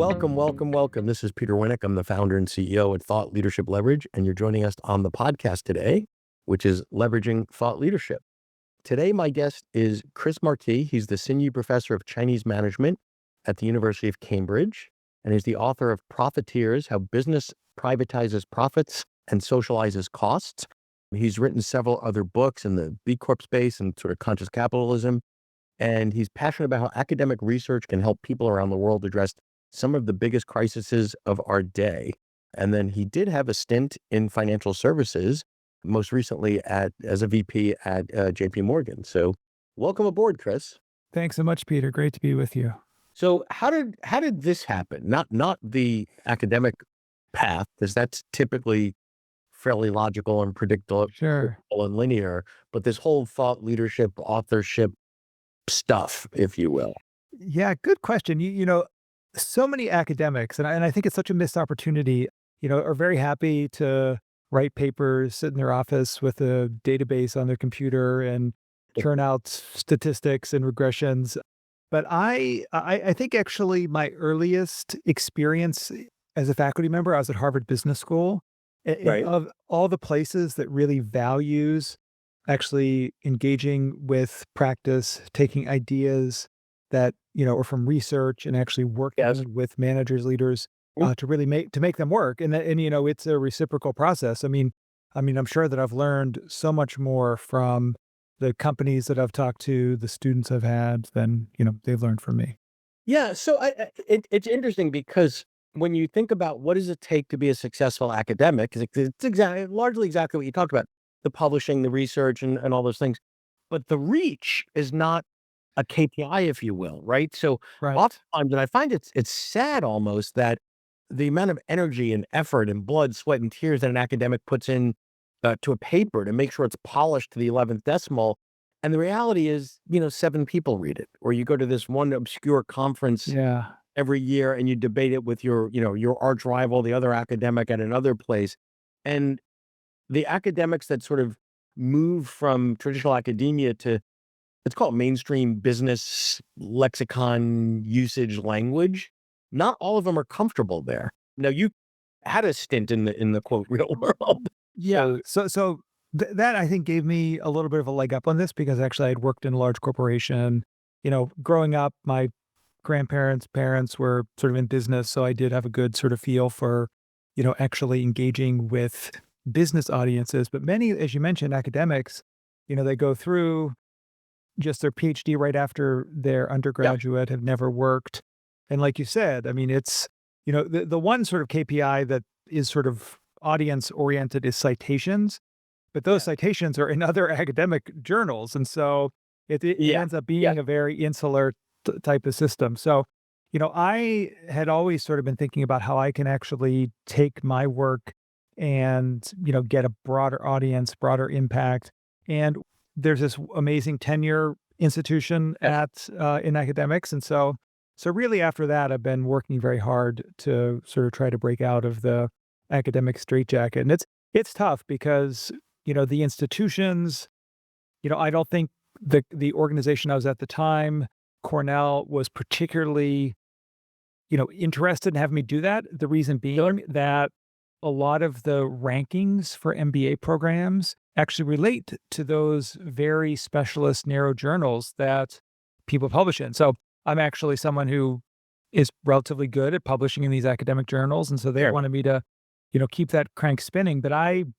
Welcome, welcome, welcome. This is Peter Winnick. I'm the founder and CEO at Thought Leadership Leverage, and you're joining us on the podcast today, which is Leveraging Thought Leadership. Today, my guest is Chris Marquis. He's the Senior Professor of Chinese Management at the University of Cambridge, and he's the author of Profiteers: How Business Privatizes Profits and Socializes Costs. He's written several other books in the B Corp space and sort of conscious capitalism, and he's passionate about how academic research can help people around the world address some of the biggest crises of our day. And then he did have a stint in financial services, most recently as a VP at JP Morgan. So welcome aboard, Chris. Thanks so much, Peter. Great to be with you. So how did this happen? Not the academic path, because that's typically fairly logical and predictable Sure. and linear, but this whole thought leadership, authorship stuff, if you will. Yeah, good question. So many academics, and I think it's such a missed opportunity, are very happy to write papers, sit in their office with a database on their computer and churn out statistics and regressions. But I think actually my earliest experience as a faculty member, I was at Harvard Business School, and Right. of all the places that really values actually engaging with practice, taking ideas that, are from research and actually Yes. working with managers, leaders, Mm. to really make them work. And it's a reciprocal process. I mean, I'm sure that I've learned so much more from the companies that I've talked to, the students I've had than, they've learned from me. Yeah. So it's interesting because when you think about what does it take to be a successful academic, because it's largely exactly what you talked about, the publishing, the research, and all those things. But the reach is not a KPI, if you will, right? So Right. oftentimes, and I find it's sad almost that the amount of energy and effort and blood, sweat, and tears that an academic puts in to a paper to make sure it's polished to the 11th decimal. And the reality is, 7 people read it, or you go to this one obscure conference Yeah. every year and you debate it with your arch rival, the other academic at another place. And the academics that sort of move from traditional academia to, let's call it mainstream business lexicon usage language, not all of them are comfortable there. Now, you had a stint in the quote real world. Yeah. So That I think gave me a little bit of a leg up on this because actually I'd worked in a large corporation. Growing up, my grandparents, parents were sort of in business, so I did have a good sort of feel for, actually engaging with business audiences. But many, as you mentioned, academics, they go through just their PhD right after their yeah, undergraduate, have never worked. And like you said, I mean, it's, the one sort of KPI that is sort of audience oriented is citations, but those yeah, citations are in other academic journals. And so it yeah, ends up yeah, being a very insular type of system. So, I had always sort of been thinking about how I can actually take my work and, get a broader audience, broader impact. And there's this amazing tenure institution yes. at in academics. And so really after that, I've been working very hard to sort of try to break out of the academic straitjacket. And it's tough because, the institutions, I don't think the organization I was at the time, Cornell, was particularly, interested in having me do that. The reason Sure. being that a lot of the rankings for MBA programs actually relate to those very specialist narrow journals that people publish in. So I'm actually someone who is relatively good at publishing in these academic journals, and so they Sure. wanted me to, keep that crank spinning. But I'm,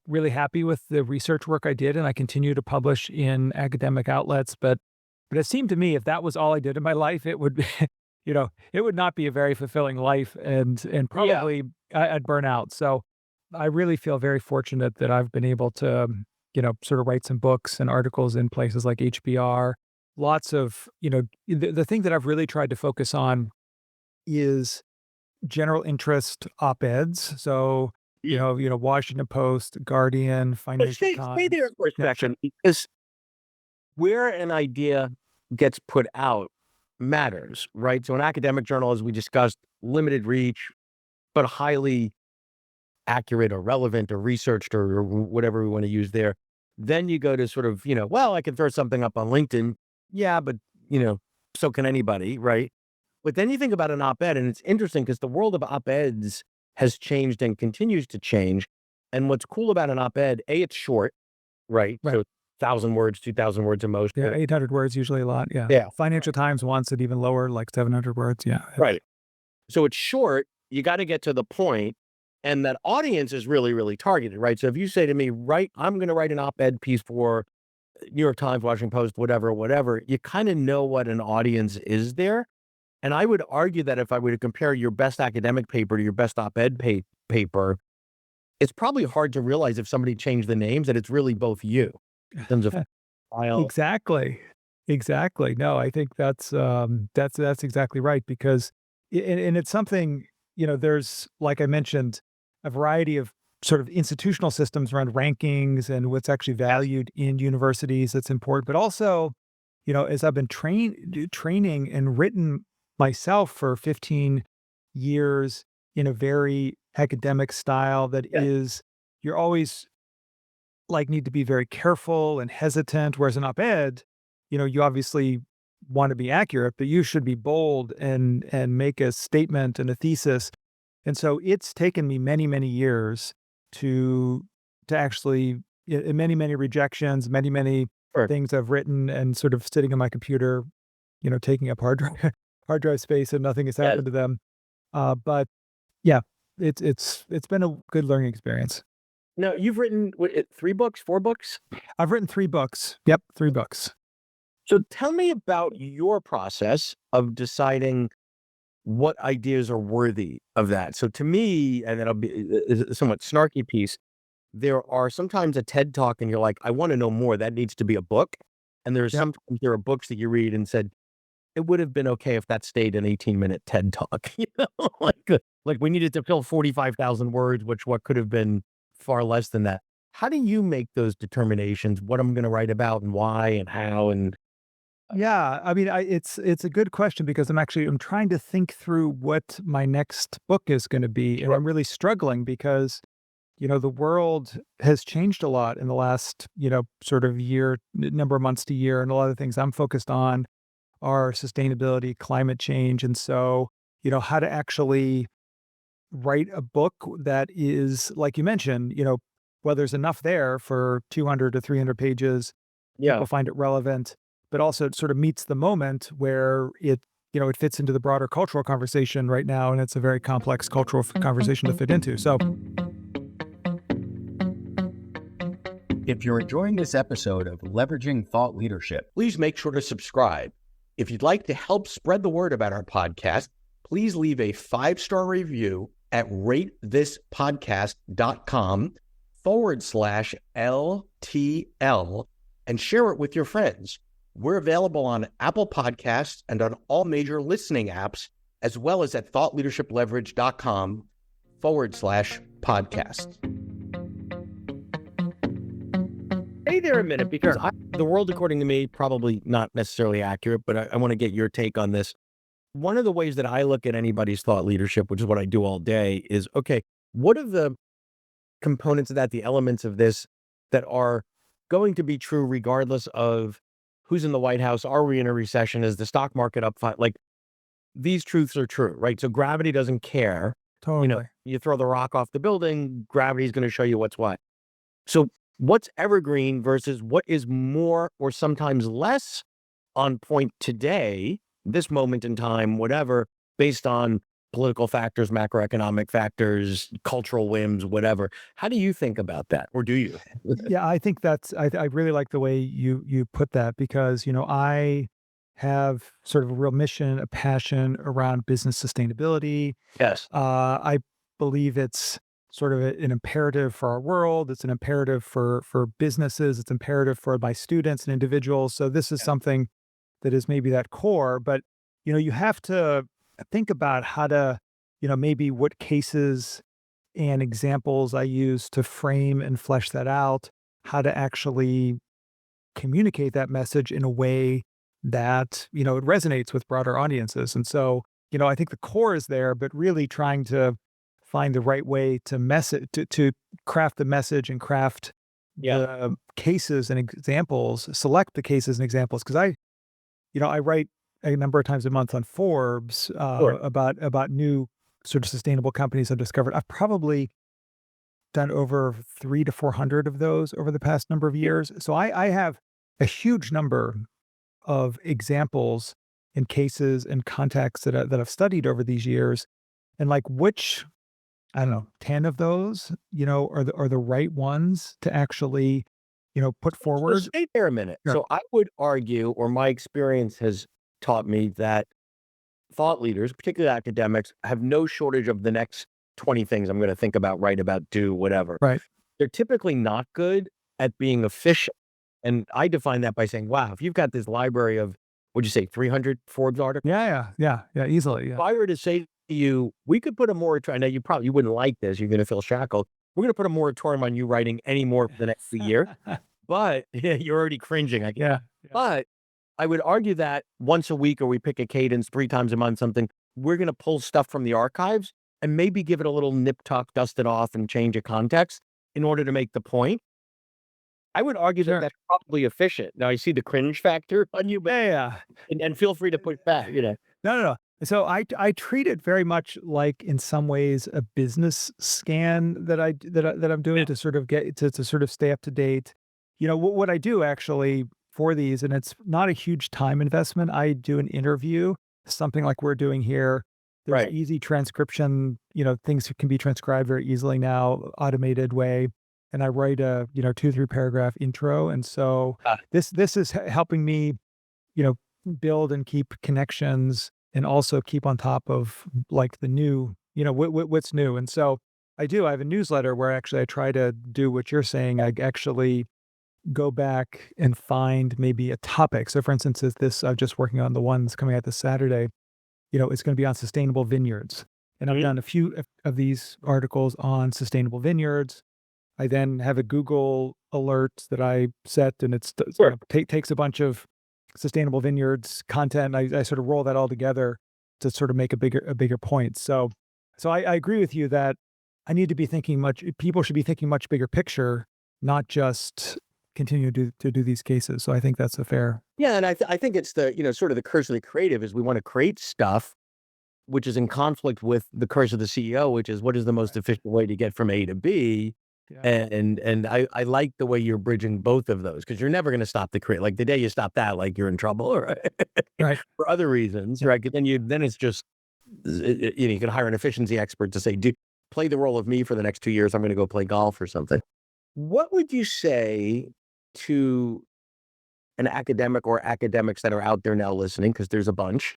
really happy with the research work I did, and I continue to publish in academic outlets. But it seemed to me if that was all I did in my life, it would be, it would not be a very fulfilling life, and Yeah. probably I'd burn out. So I really feel very fortunate that I've been able to, sort of write some books and articles in places like HBR. Lots of, the thing that I've really tried to focus on is general interest op-eds. So, Washington Post, Guardian, But Financial stay Times. there for a Yeah, sure. second, because where an idea gets put out matters, right? So an academic journal, as we discussed, limited reach, but highly accurate or relevant or researched or whatever we want to use there. Then you go to sort of, well, I can throw something up on LinkedIn. Yeah, but, you know, so can anybody, right? But then you think about an op-ed, and it's interesting because the world of op-eds has changed and continues to change. And what's cool about an op-ed, A, it's short, right? Right. So 1,000 words, 2,000 words at most. Yeah, 800 words usually a lot, yeah. Yeah. Financial Times wants it even lower, like 700 words, yeah. Right. So it's short, you gotta get to the point, and that audience is really, really targeted, right? So if you say to me, "Right, I'm gonna write an op-ed piece for New York Times, Washington Post, whatever, whatever," you kinda know what an audience is there. And I would argue that if I were to compare your best academic paper to your best op-ed paper, it's probably hard to realize if somebody changed the names that it's really both you in terms of style. Exactly. Exactly. No, I think that's exactly right because and it's something, there's, like I mentioned, a variety of sort of institutional systems around rankings and what's actually Yes. valued in universities that's important, but also, as I've been training and written myself for 15 years in a very academic style that Yeah. is you're always like need to be very careful and hesitant. Whereas an op-ed, you obviously want to be accurate, but you should be bold and make a statement and a thesis. And so it's taken me many, many years to actually many, many rejections, many, many Sure. things I've written and sort of sitting on my computer, taking up hard drive hard drive space and nothing has Yes. happened to them. But yeah, it's been a good learning experience. Now, you've written, 3 books, 4 books? I've written 3 books. Yep, 3 books. So tell me about your process of deciding what ideas are worthy of that. So to me, and that'll be a somewhat snarky piece, there are sometimes a TED Talk and you're like, "I wanna know more, that needs to be a book." And Yep. there are books that you read and said, "It would have been okay if that stayed an 18-minute TED Talk," you know? Like, we needed to fill 45,000 words, which what could have been far less than that. How do you make those determinations, what I'm gonna write about and why and how and Yeah, I mean, it's a good question because I'm trying to think through what my next book is gonna be, and Sure. I'm really struggling because, the world has changed a lot in the last, sort of number of months to year, and a lot of the things I'm focused on are sustainability, climate change, and so, how to actually write a book that is, like you mentioned, well, there's enough there for 200 to 300 pages. Yeah. People find it relevant, but also it sort of meets the moment where it fits into the broader cultural conversation right now. And it's a very complex cultural conversation to fit into. So, If you're enjoying this episode of Leveraging Thought Leadership, please make sure to subscribe. If you'd like to help spread the word about our podcast, please leave a 5-star review at ratethis.com/LTL and share it with your friends. We're available on Apple Podcasts and on all major listening apps, as well as at thoughtleadershipleverage.com/podcast. Stay there a minute because sure. the world, according to me, probably not necessarily accurate, but I want to get your take on this. One of the ways that I look at anybody's thought leadership, which is what I do all day, is okay, what are the components of that, the elements of this that are going to be true regardless of who's in the White House? Are we in a recession? Is the stock market up? Like these truths are true, right? So gravity doesn't care. Totally. You throw the rock off the building, gravity is going to show you what's what. So what's evergreen versus what is more or sometimes less on point today, this moment in time, whatever, based on political factors, macroeconomic factors, cultural whims, whatever. How do you think about that? Or do you? Yeah, I think I really like the way you put that because, I have sort of a real mission, a passion around business sustainability. Yes. I believe it's sort of an imperative for our world. It's an imperative for businesses. It's imperative for my students and individuals. So this is Yeah. something that is maybe that core, but you have to think about how to, maybe what cases and examples I use to frame and flesh that out, how to actually communicate that message in a way that, it resonates with broader audiences. And so, I think the core is there, but really trying to find the right way to to craft the message and craft Yeah. the cases and examples, select the cases and examples. Cause I write a number of times a month on Forbes Sure. about new sort of sustainable companies I've discovered. I've probably done over 300 to 400 of those over the past number of Yeah. years. So I have a huge number of examples and cases and contexts that I've studied over these years, and like which I don't know, 10 of those, are the right ones to actually, put So forward. stay there a minute. Sure. So I would argue, or my experience has taught me that thought leaders, particularly academics, have no shortage of the next 20 things I'm going to think about, write about, do, whatever. Right. They're typically not good at being efficient. And I define that by saying, wow, if you've got this library of, would you say 300 Forbes articles? Yeah, easily, yeah. If I were to say to you, we could put a moratorium, now you wouldn't like this, you're going to feel shackled. We're going to put a moratorium on you writing any more for the next year. But yeah, you're already cringing, I guess. Yeah, yeah. But I would argue that once a week or we pick a cadence 3 times a month, something, we're gonna pull stuff from the archives and maybe give it a little nip tuck, dust it off, and change a context in order to make the point. I would argue that Sure. that's probably efficient. Now I see the cringe factor on you, but Yeah, yeah. and feel free to push back, you know? No, no, no. So I treat it very much like, in some ways, a business scan that I'm doing Yeah. to sort of get to sort of stay up to date. What I do actually for these, and it's not a huge time investment. I do an interview, something like we're doing here. There's Right. easy transcription, things can be transcribed very easily now, automated way. And I write a, 2, 3 paragraph intro. And so Uh, this is helping me, you know, build and keep connections and also keep on top of like the new, what's new. And so I have a newsletter where actually I try to do what you're saying. I actually go back and find maybe a topic. So for instance, is this I'm just working on the ones coming out this Saturday, it's going to be on sustainable vineyards. And I've mhm, done a few of these articles on sustainable vineyards. I then have a Google alert that I set, and sure. takes a bunch of sustainable vineyards content. I sort of roll that all together to sort of make a bigger point. So I agree with you that I need to be thinking much. People should be thinking much bigger picture, not just continue to do these cases. So I think that's a fair. Yeah, and I think it's the, sort of the curse of the creative is we wanna create stuff which is in conflict with the curse of the CEO, which is what is the most Right. efficient way to get from A to B. Yeah. And I like the way you're bridging both of those because you're never gonna stop the create like, the day you stop that, like, you're in trouble, right? Right. For other reasons, Yeah. right? 'Cause then it's just you can hire an efficiency expert to say, "Do play the role of me for the next 2 years, I'm gonna go play golf or something." What would you say to an academic or academics that are out there now listening? Because there's a bunch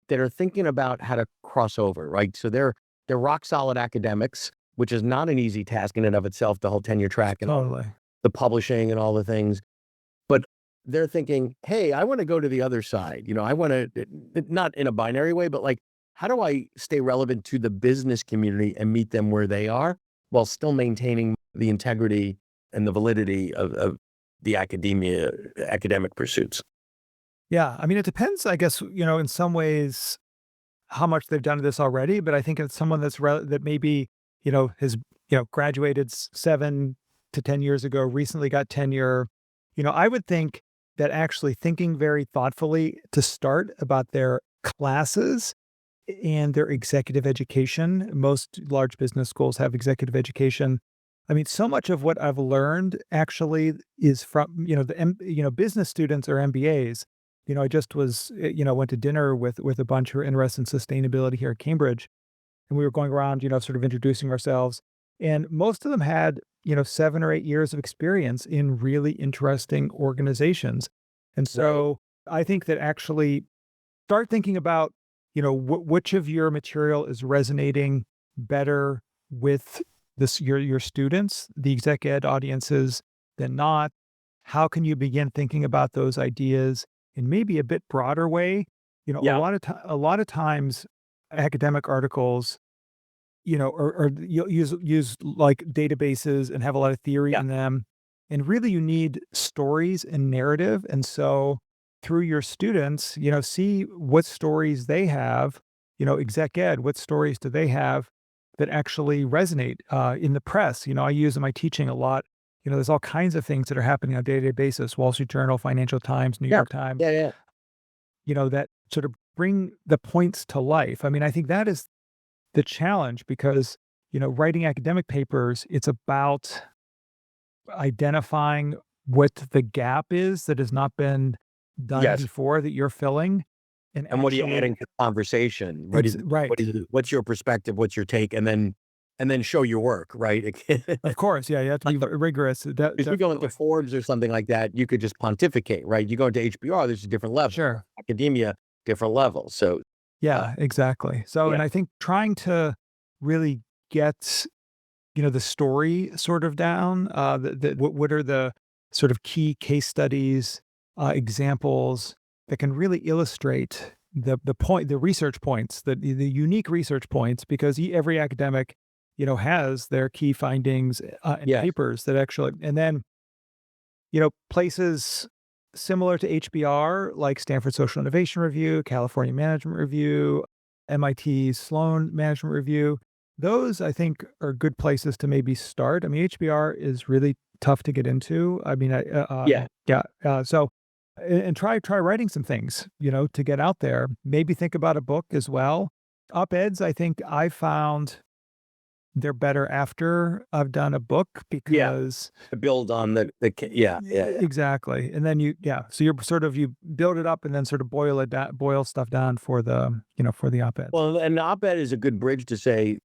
that are thinking about how to cross over, right? So they're rock solid academics, which is not an easy task in and of itself, the whole tenure track and all Totally. the publishing and all the things. But they're thinking, hey, I want to go to the other side. I want to not in a binary way, but like, how do I stay relevant to the business community and meet them where they are while still maintaining the integrity and the validity of the academic pursuits? Yeah. I mean, it depends, I guess, in some ways how much they've done this already, but I think it's someone that maybe, has, graduated 7 to 10 years ago, recently got tenure. I would think that actually thinking very thoughtfully to start about their classes and their executive education. Most large business schools have executive education. I mean, so much of what I've learned actually is from, business students or MBAs. I just went to dinner with a bunch who are interested in sustainability here at Cambridge, and we were going around, sort of introducing ourselves. And most of them had, 7 or 8 years of experience in really interesting organizations. And Right. so I think that actually start thinking about, which of your material is resonating better with your students, the exec ed audiences than not. How can you begin thinking about those ideas in maybe a bit broader way? Yeah. A lot of times academic articles, or you'll use like databases and have a lot of theory Yeah. in them. And really you need stories and narrative. And so through your students, see what stories they have, exec ed, what stories do they have that actually resonate in the press? I use in my teaching a lot. There's all kinds of things that are happening on a day-to-day basis, Wall Street Journal, Financial Times, New Yeah. York Times. Yeah. Yeah. that sort of bring the points to life. I mean, I think that is the challenge because, writing academic papers, it's about identifying what the gap is that has not been done Yes. before that you're filling and And what are you actually adding to the conversation? right. What's your perspective? What's your take? And then show your work, right? Of course, yeah, you have to be rigorous. If you go into Definitely. Forbes or something like that, you could just pontificate, right? You go into HBR, there's a different level. Sure. Academia, different level. So, uh, Yeah, exactly. So, yeah, and I think trying to really get, the story sort of down, what are the sort of key case studies, examples that can really illustrate the research points, the unique research points, because every academic, has their key findings and yes, papers that actually, and then, places similar to HBR, like Stanford Social Innovation Review, California Management Review, MIT Sloan Management Review. Those I think are good places to maybe start. I mean, HBR is really tough to get into. I mean, yeah, yeah. So, and try writing some things, to get out there. Maybe think about a book as well. Op-eds, I think I found they're better after I've done a book yeah. because To build on yeah, yeah, yeah. exactly, and then so you're sort of you build it up and then sort of boil stuff down for for the op-eds. Well, an op-ed is a good bridge to say,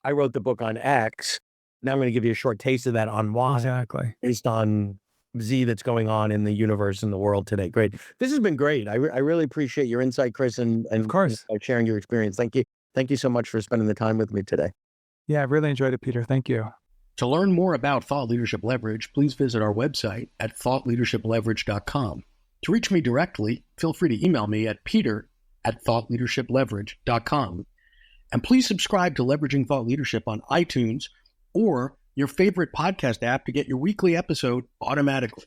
I wrote the book on X. Now I'm going to give you a short taste of that on Y Exactly. based on Z that's going on in the universe and the world today. Great. This has been great. I really appreciate your insight, Chris, Of and course. sharing your experience. Thank you. Thank you so much for spending the time with me today. Yeah, I really enjoyed it, Peter. Thank you. To learn more about Thought Leadership Leverage, please visit our website at thoughtleadershipleverage.com. To reach me directly, feel free to email me at peter@thoughtleadershipleverage.com. And please subscribe to Leveraging Thought Leadership on iTunes or your favorite podcast app to get your weekly episode automatically.